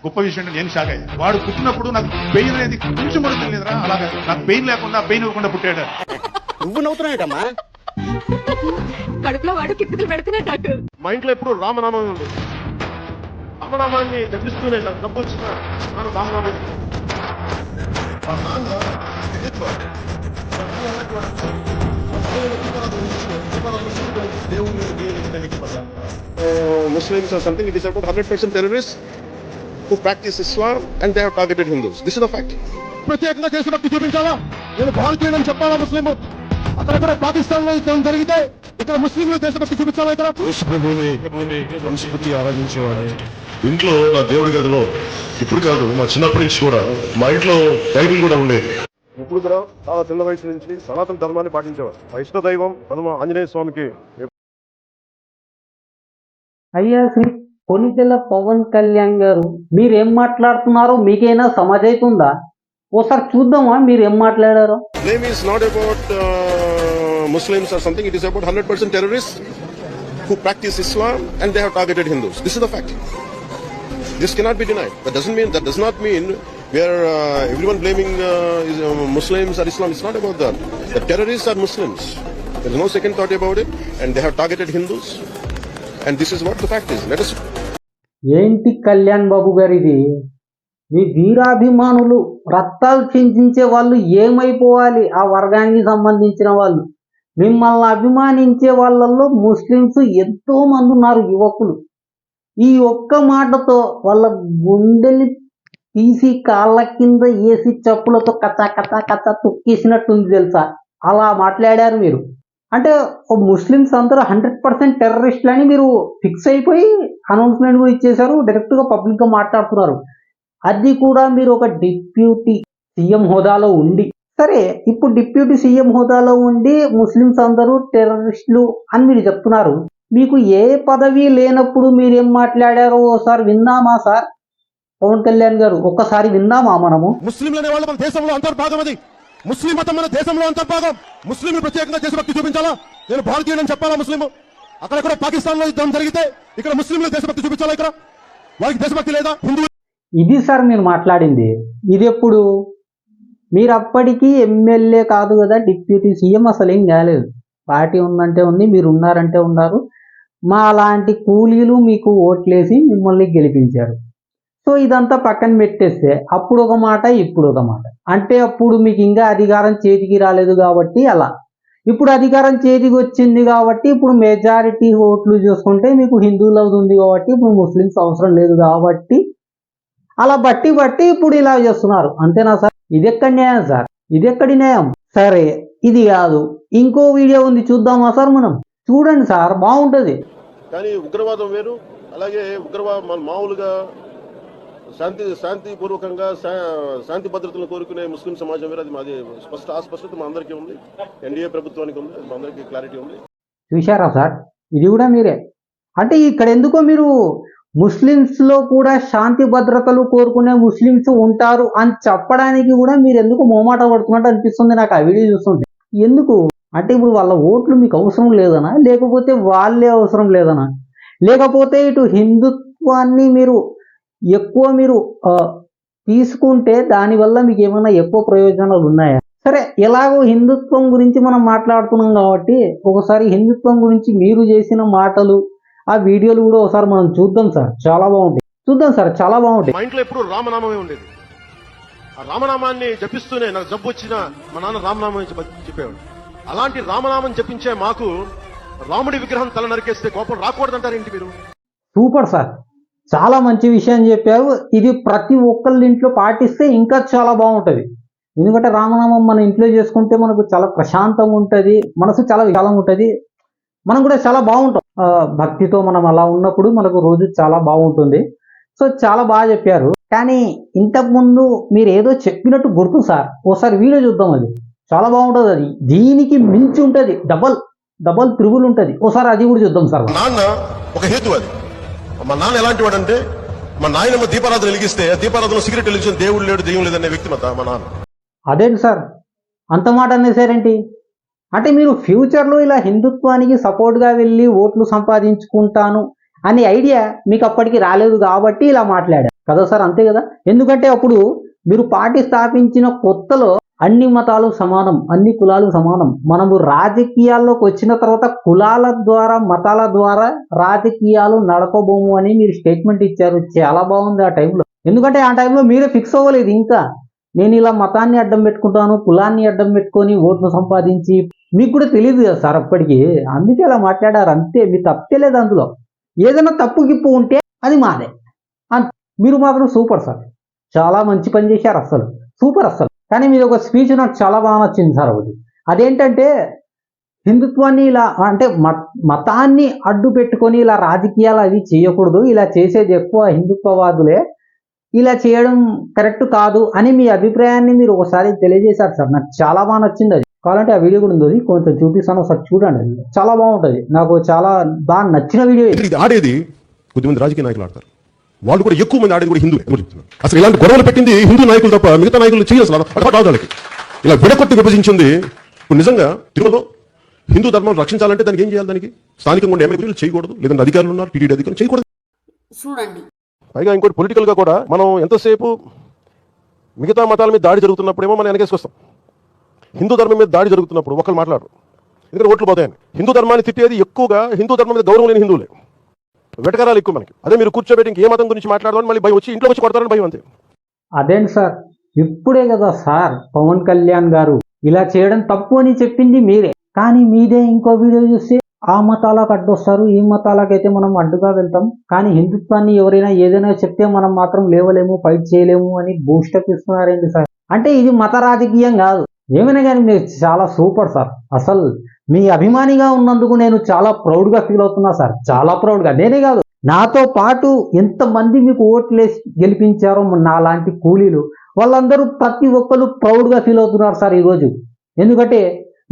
గొప్ప విషయం నేను షాక్ అయ్యా. వాడు పుట్టినప్పుడు నాకు పెయిన్ అనేది కొంచెం కూడా తెలియదురా. అలాగే నాకు పెయిన్ లేకుండా పెయిన్ ఇవ్వకుండా పుట్టాడు. నువ్వు నవ్వుతున్నావేటమ్మా? కడుపులో వాడు కిక్కులు పెడుతున్నాడు డాక్టర్. మా ఇంట్లో ఎప్పుడు రామనామం ఉంది. రామనామాన్ని తగ్గిస్తూనే నాకు డబ్బు వచ్చిన రామనామం Muslims are something, it is about 100% terrorists who practice Islam and they have targeted Hindus. This is the fact. ప్రత్యేకంగా దేశభక్తి చూపించాలా? నేను భారతీయులని చెప్పాలా? ముస్లిం అక్కడ కూడా పాకిస్తాన్ లో జరిగితే ఇక్కడ ముస్లింలు దేశభక్తి చూపించాలా? ఇక్కడ సంస్కృతి ఆరాధించేవాడే ఇంట్లో నా దేవుడి గదిలో ఇప్పుడు కాదు మా చిన్నప్పటి నుంచి కూడా మా ఇంట్లో బైబిల్ కూడా ఉండేది. ఇప్పుడు కూడా చాలా చిన్న వయసు నుంచి సనాతన ధర్మాన్ని పాటించేవారు. మా ఇష్ట దైవం హనుమ ఆంజనేయ స్వామికి. అయ్యా శ్రీ కొనితెల పవన్ కళ్యాణ్ గారు, మీరేం మాట్లాడుతున్నారో మీకైనా సమాజైతుందా? ఓసారి చూద్దామా మీరేం మాట్లాడారో. Name is not about Muslims or something, it is about 100% terrorists who practice Islam and they have targeted Hindus. This is the fact. This cannot be denied. That does not mean we are everyone blaming Muslims or Islam. It's not about that. The terrorists are Muslims. There is no second thought about it, and they have targeted Hindus. And this is what the fact is. Let us. ఏంటి కళ్యాణ్ బాబు గారు ఇది? మీ వీరాభిమానులు రక్తాలు చిందించే వాళ్ళు ఏమైపోవాలి? ఆ వర్గానికి సంబంధించిన వాళ్ళు, మిమ్మల్ని అభిమానించే వాళ్ళల్లో ముస్లిమ్స్ ఎంతో మంది ఉన్నారు, యువకులు. ఈ ఒక్క మాటతో వాళ్ళ గుండెని తీసి కాళ్ళ కింద వేసి చెప్పులతో కచ్చా కచ్చా కచ్చా తొక్కేసినట్టుంది తెలుసా? అలా మాట్లాడారు మీరు. అంటే ముస్లిమ్స్ అందరూ 100% టెర్రరిస్టులని మీరు ఫిక్స్ అయిపోయి అనౌన్స్మెంట్ కూడా ఇచ్చేశారు, డైరెక్ట్గా పబ్లిక్గా మాట్లాడుతున్నారు. అది కూడా మీరు ఒక డిప్యూటీ సీఎం హోదాలో ఉండి. సరే, ఇప్పుడు డిప్యూటీ సీఎం హోదాలో ఉండి ముస్లిమ్స్ అందరూ టెర్రరిస్టులు అని మీరు చెప్తున్నారు. మీకు ఏ పదవి లేనప్పుడు మీరేం మాట్లాడారో ఓసారి విన్నామా సార్? పవన్ కళ్యాణ్ గారు, ఒక్కసారి విన్నామా మనము? ముస్లింలు అనే వాళ్ళు మన దేశంలో అంతర్భాగం. అది ముస్లిం మతం మన దేశంలో అంతర్భాగం. ముస్లింలు ప్రత్యేకంగా దేశభక్తి చూపించాలా? నేను భారతీయులని చెప్పాలా? ముస్లిం అక్కడ కూడా పాకిస్తాన్ లో యుద్ధం జరిగితే ఇక్కడ ముస్లింలు దేశభక్తి చూపించాలా? ఇక్కడ వారికి దేశభక్తి లేదా? హిందూ ఇది సార్ మీరు మాట్లాడింది. ఇది ఎప్పుడు? మీరు అప్పటికి ఎమ్మెల్యే కాదు కదా, డిప్యూటీ సీఎం. అసలు ఏం కాలేదు. పార్టీ ఉందంటే ఉంది, మీరు ఉన్నారంటే ఉన్నారు. మా అలాంటి కూలీలు మీకు ఓట్లేసి మిమ్మల్ని గెలిపించారు. సో ఇదంతా పక్కన పెట్టేస్తే అప్పుడు ఒక మాట, ఇప్పుడు ఒక మాట. అంటే అప్పుడు మీకు ఇంకా అధికారం చేతికి రాలేదు కాబట్టి అలా. ఇప్పుడు అధికారం చేతికి వచ్చింది కాబట్టి ఇప్పుడు మెజారిటీ ఓట్లు చూసుకుంటే మీకు హిందువులు అవుతుంది కాబట్టి ఇప్పుడు ముస్లిమ్స్ అవసరం లేదు కాబట్టి అలా బట్టి ఇప్పుడు ఇలా చేస్తున్నారు. అంతేనా సార్? ఇది ఎక్కడి న్యాయం సార్? ఇది ఎక్కడి న్యాయం? సరే, ఇది కాదు, ఇంకో వీడియో ఉంది, చూద్దామా సార్? మనం చూడండి సార్, బాగుంటది. కానీ ఉగ్రవాదం వేరు. అలాగే ఉగ్రవాదం మామూలుగా శాంతిపూర్వకంగా శాంతి భద్రతలు కోరుకునే ముస్లిం సమాజం వేరు. అది మాది స్పష్టత మా అందరికీ ఉంది, ఎన్డీఏ ప్రభుత్వానికి ఉంది, మా అందరికీ క్లారిటీ ఉంది. చూశారా సార్? ఇది కూడా మీరే. అంటే ఇక్కడ ఎందుకో మీరు ముస్లిమ్స్ లో కూడా శాంతి భద్రతలు కోరుకునే ముస్లిమ్స్ ఉంటారు అని చెప్పడానికి కూడా మీరు ఎందుకు మొహమాట పడుతున్నట్టు అనిపిస్తుంది నాకు ఆ వీడియో చూస్తుంటే. ఎందుకు అంటే ఇప్పుడు వాళ్ళ ఓట్లు మీకు అవసరం లేదనా, లేకపోతే వాళ్ళే అవసరం లేదనా, లేకపోతే ఇటు హిందుత్వాన్ని మీరు ఎక్కువ తీసుకుంటే దానివల్ల మీకు ఏమైనా ఎక్కువ ప్రయోజనాలు ఉన్నాయా? సరే, ఎలాగో హిందుత్వం గురించి మనం మాట్లాడుతున్నాం కాబట్టి ఒకసారి హిందుత్వం గురించి మీరు చేసిన మాటలు, ఆ వీడియోలు కూడా ఒకసారి మనం చూద్దాం సార్. చాలా బాగుంటాయి, చూద్దాం సార్, చాలా బాగుంటాయి. మా ఇంట్లో ఎప్పుడు రామనామమే ఉండేది. ఆ రామనామాన్ని జపిస్తూనే నాకు జబ్బు వచ్చిన మా నాన్న రామనామం చెప్పేవాడు. అలాంటి రామనామం జపించే మాకు రాముడి విగ్రహం తల నరికేస్తే కోపం రాకూడదంటారు ఏంటి మీరు? సూపర్ సార్, చాలా మంచి విషయం చెప్పారు. ఇది ప్రతి ఒక్కళ్ళ ఇంట్లో పాటిస్తే ఇంకా చాలా బాగుంటుంది. ఎందుకంటే రామనామం మన ఇంట్లో చేసుకుంటే మనకు చాలా ప్రశాంతంగా ఉంటుంది, మనసు చాలా విశాలంగా ఉంటుంది, మనం కూడా చాలా బాగుంటాం. భక్తితో మనం అలా ఉన్నప్పుడు మనకు రోజు చాలా బాగుంటుంది. సో చాలా బాగా చెప్పారు. కానీ ఇంతకుముందు మీరు ఏదో చెప్పినట్టు గుర్తు సార్, ఒకసారి వీడియో చూద్దాం. అది చాలా బాగుంటుంది. అది దీనికి మించి ఉంటుంది, డబల్ త్రిబుల్ ఉంటుంది. ఒకసారి అది కూడా చూద్దాం సార్. నాన్న ఒక హేతు. అది మా నాన్న ఎలాంటి వాడు అంటే, మా నాయనమ్మ దీపారాధన వెలిగిస్తే దీపారాధన సిగరెట్ వెలిగించిన దేవుడు లేడు దెయ్యం లేదనే వ్యక్తి మా నాన్న. అదేంటి సార్ అంత మాట అనేసారేంటి? అంటే మీరు ఫ్యూచర్లో ఇలా హిందుత్వానికి సపోర్ట్గా వెళ్ళి ఓట్లు సంపాదించుకుంటాను అనే ఐడియా మీకు అప్పటికి రాలేదు కాబట్టి ఇలా మాట్లాడారు. కదా సార్, అంతే కదా. ఎందుకంటే అప్పుడు మీరు పార్టీ స్థాపించిన కొత్తలో అన్ని మతాలు సమానం, అన్ని కులాలు సమానం. మనము రాజకీయాల్లోకి వచ్చిన తర్వాత కులాల ద్వారా మతాల ద్వారా రాజకీయాలు నడపబోము అని మీరు స్టేట్మెంట్ ఇచ్చారు. చాలా బాగుంది ఆ టైంలో. ఎందుకంటే ఆ టైంలో మీరే ఫిక్స్ అవ్వలేదు ఇంకా. నేను ఇలా మతాన్ని అడ్డం పెట్టుకుంటాను, కులాన్ని అడ్డం పెట్టుకొని ఓట్లు సంపాదించి, మీకు కూడా తెలియదు కదా సార్ అప్పటికి. అందుకే అలా మాట్లాడారు అంతే, మీకు తప్పలేదు అందులో. ఏదైనా తప్పు గిప్పు ఉంటే అది మాదే. మీరు మాత్రం సూపర్ సార్, చాలా మంచి పని చేశారు, అసలు సూపర్ అసలు. కానీ మీరు ఒక స్పీచ్ నాకు చాలా బాగా నచ్చింది సార్. ఒకటి అదేంటంటే హిందుత్వాన్ని ఇలా అంటే మతాన్ని అడ్డు పెట్టుకొని ఇలా రాజకీయాలు అవి చేయకూడదు, ఇలా చేసేది ఎక్కువ హిందుత్వవాదులే, ఇలా చేయడం కరెక్ట్ కాదు అని మీ అభిప్రాయాన్ని మీరు ఒకసారి తెలియజేశారు సార్. నాకు చాలా బాగా నచ్చింది అది. కావాలంటే ఆ వీడియో కూడా ఉంది, కొంచెం చూపిస్తాను, ఒకసారి చూడండి. అది చాలా బాగుంటుంది, నాకు చాలా బాగా నచ్చిన వీడియో. ఇది ఆడేది కొద్దిమంది రాజకీయ నాయకులు ఆడతారు, వాళ్ళు కూడా ఎక్కువ మంది ఆడేది కూడా హిందువులే. అసలు ఇలాంటి గొడవలు పెట్టింది హిందూ నాయకులు తప్ప మిగతా నాయకులు చేయాల్సిన వాళ్ళకి ఇలా విడగొట్టి విభజించింది. ఇప్పుడు నిజంగా తిరుమలలో హిందూ ధర్మం రక్షించాలంటే దానికి ఏం చేయాలి? దానికి స్థానికంగా ఉండే ఎమ్మెల్యేలు చేయకూడదు, లేదంటే అధికారులు ఉన్నారు, టీడీ అధికారులు చేయకూడదు. చూడండి, పైగా ఇంకోటి పొలిటికల్ గా కూడా మనం ఎంతసేపు మిగతా మతాల మీద దాడి జరుగుతున్నప్పుడేమో మనం వెనకేసుకొస్తాం, హిందూ ధర్మం మీద దాడి జరుగుతున్నప్పుడు ఒకళ్ళు మాట్లాడరు, ఎందుకంటే ఓట్లు పోతాయని. హిందూ ధర్మాన్ని తిట్టేది ఎక్కువగా హిందూ ధర్మం మీద గౌరవం లేని హిందువులే, వెటకరాలు ఎక్కువ మనకి. అదే మీరు కూర్చోబెట్టి ఇంకే మతం గురించి మాట్లాడదామని మళ్ళీ భయం వచ్చి ఇంట్లో వచ్చి కొడతారని భయం అంతే. అదేంటి సార్, ఇప్పుడే కదా సార్ పవన్ కళ్యాణ్ గారు ఇలా చేయడం తప్పు అని చెప్పింది మీరే. కానీ మీదే ఇంకో వీడియో చూస్తే ఆ మతాలకు అడ్డొస్తారు, ఈ మతాలకైతే మనం అడ్డుగా వెళ్తాం, కానీ హిందుత్వాన్ని ఎవరైనా ఏదైనా చెప్తే మనం మాత్రం లేవలేము, ఫైట్ చేయలేము అని బూస్టప్ ఇస్తున్నారేంటి సార్? అంటే ఇది మత రాజకీయం కాదు. ఏమైనా కానీ మీరు చాలా సూపర్ సార్. అసలు మీ అభిమానిగా ఉన్నందుకు నేను చాలా ప్రౌడ్గా ఫీల్ అవుతున్నా సార్, చాలా ప్రౌడ్గా. నేనే కాదు, నాతో పాటు ఎంతమంది మీకు ఓట్లేసి గెలిపించారో నాలాంటి కూలీలు, వాళ్ళందరూ ప్రతి ఒక్కరు ప్రౌడ్గా ఫీల్ అవుతున్నారు సార్ ఈరోజు. ఎందుకంటే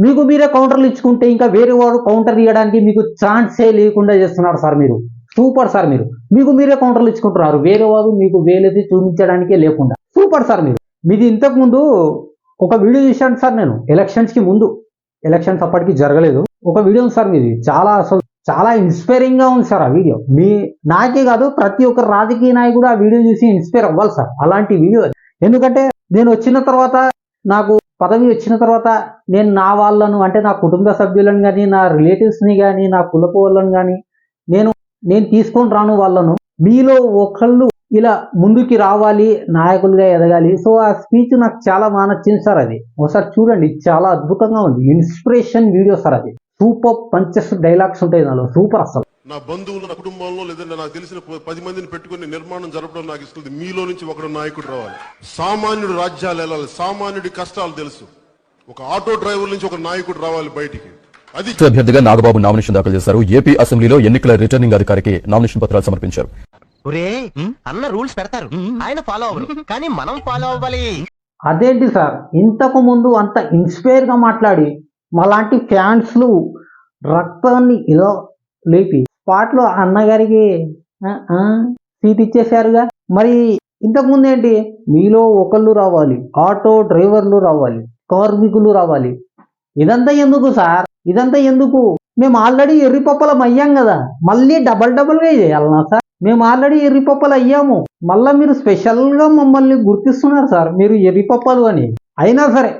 మీకు మీరే కౌంటర్లు ఇచ్చుకుంటే ఇంకా వేరే వాడు కౌంటర్ ఇవ్వడానికి మీకు ఛాన్సే లేకుండా చేస్తున్నారు సార్. మీరు సూపర్ సార్. మీకు మీరే కౌంటర్లు ఇచ్చుకుంటున్నారు, వేరే వాడు మీకు వేలెత్తి చూపించడానికే లేకుండా. Super sir. మీది ఇంతకు ముందు ఒక వీడియో చూశాను సార్ నేను, ఎలక్షన్స్కి ముందు. ఎలక్షన్స్ అప్పటికి జరగలేదు, ఒక వీడియో ఉంది సార్ మీది. చాలా అసలు చాలా ఇన్స్పైరింగ్ గా ఉంది సార్ ఆ వీడియో. నాకే కాదు, ప్రతి ఒక్క రాజకీయ నాయకుడు ఆ వీడియో చూసి ఇన్స్పైర్ అవ్వాలి సార్, అలాంటి వీడియో. ఎందుకంటే నేను వచ్చిన తర్వాత, నాకు పదవి వచ్చిన తర్వాత, నేను నా వాళ్ళను అంటే నా కుటుంబ సభ్యులను కానీ, నా రిలేటివ్స్ని కానీ, నా కులపు వాళ్ళను కానీ నేను తీసుకొని రాను వాళ్ళను. మీలో ఒకళ్ళు ఇలా ముందుకి రావాలి, నాయకులుగా ఎదగాలి. సో ఆ స్పీచ్ నాకు చాలా బాగా నచ్చింది సార్. అది ఒకసారి చూడండి, చాలా అద్భుతంగా ఉంది, ఇన్స్పిరేషన్ వీడియో సార్. అది సూపర్ పంచెస్ డైలాగ్స్ ఉంటాయి దానిలో, సూపర్ అసలు. నా బంధువులు, నా కుటుంబంలో లేదంటే నాకు తెలిసిన 10 మందిని పెట్టుకుని నిర్మాణం జరపడం నాకు ఇస్తుంది. మీలో నుంచి ఒకడు నాయకుడు రావాలి, సామాన్యుడు రాజ్యాలు వెళ్ళాలి, సామాన్యుడి కష్టాలు తెలుసు. ఒక ఆటో డ్రైవర్ నుంచి ఒక నాయకుడు రావాలి బయటికి. అది అభ్యర్థిగా నాగబాబు నామినేషన్ దాఖలు చేశారు. ఏపీ అసెంబ్లీలో ఎన్నికల రిటర్నింగ్ అధికారికి నామినేషన్ పత్రాలు సమర్పించారు. అన్న రూల్స్ పెడతారు, ఆయన ఫాలో అవ్వరు, కానీ మనం ఫాలో అవ్వాలి. అదేంటి సార్, ఇంతకు ముందు అంత ఇన్స్పైర్ గా మాట్లాడి మాలాంటి ఫ్యాన్స్లు రక్తాన్ని ఇలా లేపి స్పాట్ లో అన్నగారికి సీట్ ఇచ్చేశారుగా. మరి ఇంతకు ముందు ఏంటి, మీలో ఒకళ్ళు రావాలి, ఆటో డ్రైవర్లు రావాలి, కార్మికులు రావాలి. ఇదంతా ఎందుకు సార్? ఇదంతా ఎందుకు? మేము ఆల్రెడీ ఎర్రిపప్పలం అయ్యాం కదా, మళ్ళీ డబల్ గా చేయాలన్నా సార్? మేము ఆల్రెడీ ఎర్రిపప్పలు అయ్యాము, మళ్ళీ మీరు స్పెషల్ గా మమ్మల్ని గుర్తిస్తున్నారు సార్, మీరు ఎర్రిపప్పలు అని. అయినా సరే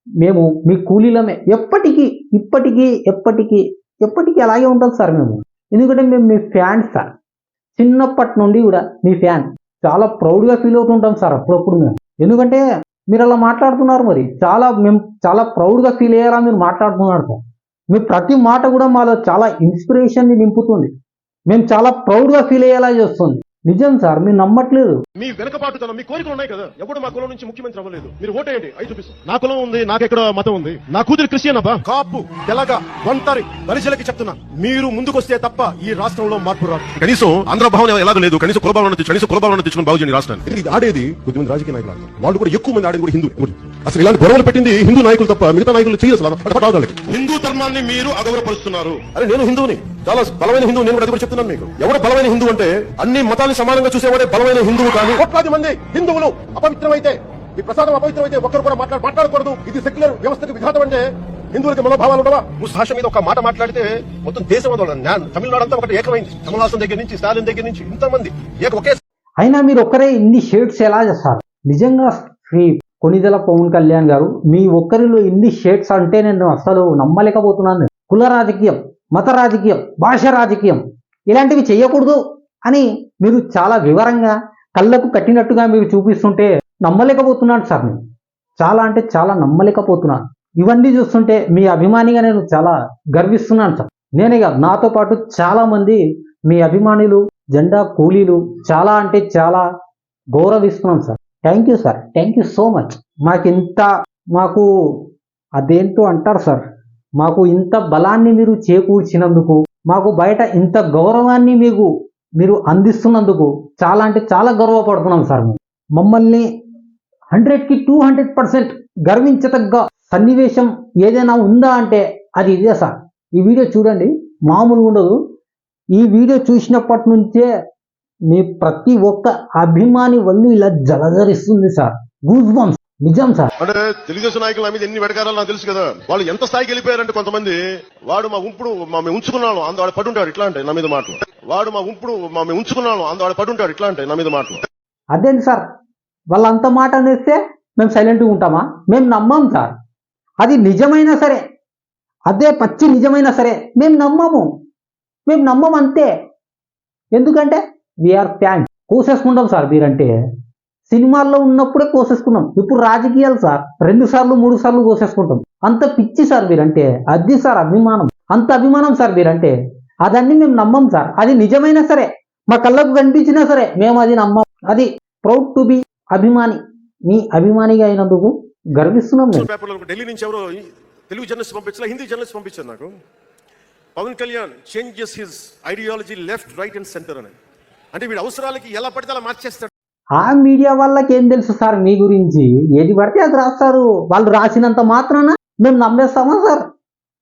మేము మీ కూలీలమే, ఎప్పటికీ ఇప్పటికీ ఎప్పటికీ ఎప్పటికీ అలాగే ఉంటుంది సార్ మేము. ఎందుకంటే మేము మీ ఫ్యాన్స్ సార్, చిన్నప్పటి నుండి కూడా మీ ఫ్యాన్. చాలా ప్రౌడ్గా ఫీల్ అవుతుంటాం సార్ అప్పుడప్పుడు మేము. ఎందుకంటే మీరు అలా మాట్లాడుతున్నారు, మరి మేము చాలా ప్రౌడ్గా ఫీల్ అయ్యారా మీరు మాట్లాడుతున్నారు సార్. మీ ప్రతి మాట కూడా మాలో చాలా ఇన్స్పిరేషన్ని నింపుతుంది, మేము చాలా ప్రౌడ్గా ఫీల్ అయ్యేలా చేస్తుంది. నిజం సార్, మీరు నమ్మట్లేదు. మీ వెనకబాటుతనం, మీ కోరికలు ఉన్నాయి కదా. ఎవడు మా కులం నుంచి ముఖ్యమంత్రి అవ్వలేదు, మీరు ఓటేయండి, అవి చూపిస్తాం. నా కులం ఉంది, నాకెక్కడ మతం ఉంది, నా కూతురు క్రిస్టియన్ అబ్బా, కాపు తెలగ ఒంటరి పరిచయలకి చెప్తున్నా, మీరు ముందుకొస్తే తప్ప ఈ రాష్ట్రంలో మార్పు రాదు. కనీసం ఆంధ్ర భావన ఎలాగో లేదు, కనీసం కులభావన తెచ్చుకుని బాగు చేయండి రాష్ట్రాన్ని. ఇది ఆడేది కొద్దిమంది రాజకీయ నాయకులు ఆడతారు, వాళ్ళు కూడా ఎక్కువ మంది ఆడేది కూడా హిందూ. అసలు ఇలాంటి గొడవలు పెట్టింది హిందూ నాయకులు తప్ప మిగతా నాయకులు చేయాల్సిన. హిందూ ధర్మాన్ని మీరు అగౌరవపరుస్తున్నారు. అరే నేను హిందూని, చాలా బలమైన హిందూ, నేను కూడా అది కూడా చెప్తున్నాను మీకు. ఎవరు బలమైన హిందూ అంటే అన్ని మతాలను సమానంగా చూసేవాడే బలమైన హిందువు. కానీ 1,00,000 మంది హిందువులు అపవిత్రమైతే, ఈ ప్రసాదం అపవిత్రమైతే ఒక్కరు కూడా మాట్లాడకూడదు, ఇది సెక్యులర్ వ్యవస్థకు విఘాతం అంటే హిందువులకి మనోభావాలు ఉండవా? భాష మీద ఒక మాట మాట్లాడితే మొత్తం దేశం తమిళనాడు అంతా ఒకటి ఏకమైంది. కమల్హాసన్ దగ్గర నుంచి స్టాలిన్ దగ్గర నుంచి ఇంతమంది ఒకే. అయినా మీరు ఒక్కరే ఇన్ని షేడ్స్ ఎలా చేస్తారు? నిజంగా శ్రీ కొణిదెల పవన్ కళ్యాణ్ గారు, మీ ఒక్కరిలో ఇన్ని షేడ్స్ అంటే నేను అసలు నమ్మలేకపోతున్నాను. కుల రాజకీయం, మత రాజకీయం, భాష రాజకీయం ఇలాంటివి చేయకూడదు అని మీరు చాలా వివరంగా కళ్ళకు కట్టినట్టుగా మీరు చూపిస్తుంటే నమ్మలేకపోతున్నాను సార్. నేను చాలా అంటే చాలా నమ్మలేకపోతున్నాను. ఇవన్నీ చూస్తుంటే మీ అభిమానిగా నేను చాలా గర్విస్తున్నాను సార్. నేనే కాదు, నాతో పాటు చాలా మంది మీ అభిమానులు, జెండా కూలీలు చాలా అంటే చాలా గౌరవిస్తున్నాం sir. Thank you sir, thank you so much. మాకు అదేంటో అంటారు సార్, మాకు ఇంత బలాన్ని మీరు చేకూర్చినందుకు, మాకు బయట ఇంత గౌరవాన్ని మీరు అందిస్తున్నందుకు చాలా అంటే చాలా గర్వపడుతున్నాం సార్. మమ్మల్ని 100కి 200% గర్వించదగ్గ సన్నివేశం ఏదైనా ఉందా అంటే అది ఇదే సార్. ఈ వీడియో చూడండి, మామూలుగా ఉండదు. ఈ వీడియో చూసినప్పటి నుంచే మీ ప్రతి ఒక్క అభిమాని వల్లు ఇలా జలజరిస్తుంది సార్. గూస్ బంప్స్ నిజం సార్. అంటే తెలుగుదేశం నాయకుల మీద ఎన్ని వెడకారాలు నాకు తెలుసు కదా. వాళ్ళు ఎంత స్థాయికి వెళ్ళిపోయారంటే కొంతమంది, వాడు మా ఉంపుడు మేము ఉంచుకున్నాను వాడు పడుంటాడు ఇట్లా అంటే నా మీద మాటలు, వాడు మా ఉంపుడు మేము ఉంచుకున్నాను వాడు పడుంటాడు ఇట్లా అంటే నా మీద మాటలు. అదేంటి సార్, వాళ్ళంత మాట అనేస్తే మేము సైలెంట్గా ఉంటామా? మేము నమ్మం సార్. అది నిజమైనా సరే, అదే పచ్చి నిజమైనా సరే మేము నమ్మం అంతే. ఎందుకంటే వీఆర్ ఫ్యాన్స్. కోసేసుకుంటాం సార్. మీరంటే సినిమాల్లో ఉన్నప్పుడే కోసేసుకున్నాం, ఇప్పుడు రాజకీయాలు సార్ 2 సార్లు 3 సార్లు కోసేసుకుంటాం. అంత పిచ్చి సార్ మీరంటే. అది సార్ అభిమానం, అంత అభిమానం సార్ మీరంటే. అదన్నీ మేము నమ్మం సార్. అది నిజమైనా సరే, మా కళ్ళకు కనిపించినా సరే మేము అది నమ్మం. అది ప్రౌడ్ టు బి అభిమాని. మీ అభిమానిగా అయినందుకు గర్విస్తున్నాం. పేపర్లో ఢిల్లీ నుంచి ఎవరో తెలుగు జర్నలిస్ట్ పంపించారు, హిందీ జర్నలిస్ట్ పంపించారు నాకు. Pawan Kalyan changes his ideology left right and centre అని. అంటే వీడి అవసరాలకి ఎలా పడితే అలా మార్చేస్తాడు. ఆ మీడియా వాళ్ళకి ఏం తెలుసు సార్ మీ గురించి? ఏది పడితే అది రాస్తారు. వాళ్ళు రాసినంత మాత్రాన మేము నమ్మేస్తామా సార్?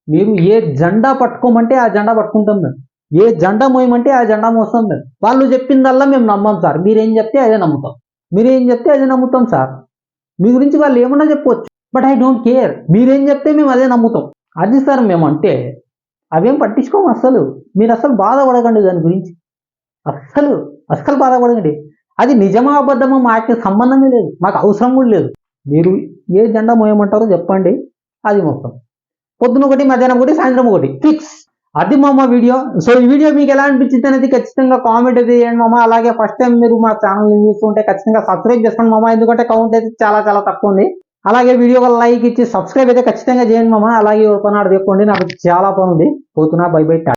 మీరు ఏ జెండా పట్టుకోమంటే ఆ జెండా పట్టుకుంటాం మేము, ఏ జెండా మోయమంటే ఆ జెండా మోస్తాం మేము. వాళ్ళు చెప్పిందల్లా మేము నమ్మం సార్. మీరేం చెప్తే అదే నమ్ముతాం, మీరేం చెప్తే అదే నమ్ముతాం సార్. మీ గురించి వాళ్ళు ఏమన్నా చెప్పవచ్చు, బట్ ఐ డోంట్ కేర్. మీరేం చెప్తే మేము అదే నమ్ముతాం. అది సార్ మేము అంటే. అవేం పట్టించుకోము అస్సలు. మీరు అస్సలు బాధపడకండి దాని గురించి. అస్సలు బాధపడకండి. అది నిజమా అబద్ధమా మాకు సంబంధమే లేదు, మాకు అవసరం కూడా లేదు. మీరు ఏ జెండా మోయమంటారో చెప్పండి, అది మొత్తం. పొద్దున ఒకటి, మధ్యాహ్నం ఒకటి, సాయంత్రం ఒకటి, ఫిక్స్. అది మా వీడియో. సో ఈ వీడియో మీకు ఎలా అనిపించింది అనేది ఖచ్చితంగా కామెంట్ అయితే చేయండి మామ. అలాగే ఫస్ట్ టైం మీరు మా ఛానల్ని చూస్తుంటే ఖచ్చితంగా సబ్స్క్రైబ్ చేసుకోండి మామ, ఎందుకంటే కౌంట్ అయితే చాలా చాలా తక్కువ ఉంది. అలాగే వీడియోకి లైక్ ఇచ్చి సబ్స్క్రైబ్ అయితే ఖచ్చితంగా చేయండి మామ. అలాగే పని ఆడ తెక్కోండి, నాకు చాలా పని ఉంది. పోతున్నా, బై బై.